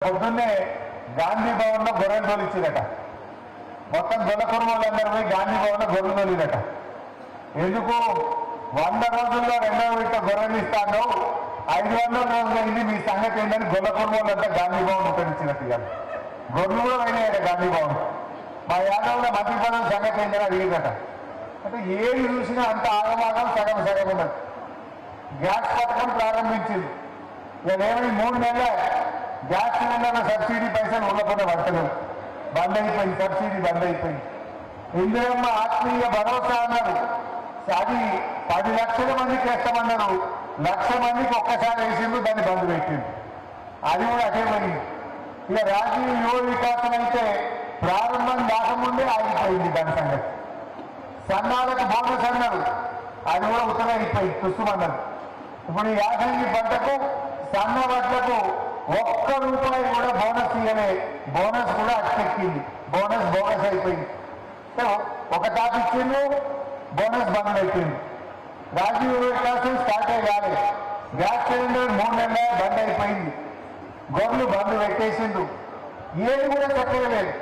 పొద్దున్నే గాంధీ భవన్ లో గొర్రెలు తోలిచ్చిరట. మొత్తం గొల్ల కుటుంబాలందరూ పోయి గాంధీ భవన్ లో గొర్రెలు తోలిరట. ఎందుకు 100 రోజుల్లో 2వ విడత గొర్రెలు ఇస్తాను, 500 రోజులు అయింది, మీ సంగతి ఏంటని గొల్ల కుటుంబాలంతా గాంధీ భవన్ ఉపయోగించినట్టు ఇవ్వాలి. గొర్రెలు కూడా పోయినాయట గాంధీ భవన్. మా యాదవ్లో మంత్రి పదవి సంగతి ఏంటని అడిగిరట. అంటే ఏది చూసినా అంత ఆగమాగం సగం సగం ఉన్నది. గ్యాస్ పథకం ప్రారంభించింది. ఇదేమని 3 నెలలే గ్యాస్ సిలిండర్ల సబ్సిడీ పైసలు ఉండకుండా పడతలేవు, బంద్ అయిపోయింది, సబ్సిడీ బంద్ అయిపోయింది. ఇందిరమ్మ ఆత్మీయ భరోసా అన్నారు, అది 10 లక్షల మందికి వేస్తామన్నారు, 1,00,000 మందికి ఒక్కసారి వేసిండు, దాన్ని బంద్ పెట్టిండు, అది కూడా అదే పోయింది. ఇక రాజీవ్ యువ వికాసం అయితే ప్రారంభం కాకముందే ఆగిపోయింది దాని సంగతి. సన్నాలకు బోనస్ అన్నారు, అది కూడా ఉత్తగా అయిపోయింది, తుస్తుమన్నారు. ఇప్పుడు యాసంగి పంటకు సన్న వడ్లకు ₹1 కూడా బోనస్ ఇవ్వలే, బోనస్ కూడా అట్టెక్కింది, బోనస్ బోనస్ అయిపోయింది. ఒక తాపు ఇచ్చిండు, బోనస్ బంద్ అయిపోయింది. రాజీవ్ వికాసం స్టార్ట్ అయ్యాలి. గ్యాస్ సిలిండర్ 3 నెలల బంద్ అయిపోయింది, గొర్రెలు బంద్ పెట్టేసిండు, ఏది కూడా చెప్పలేదు.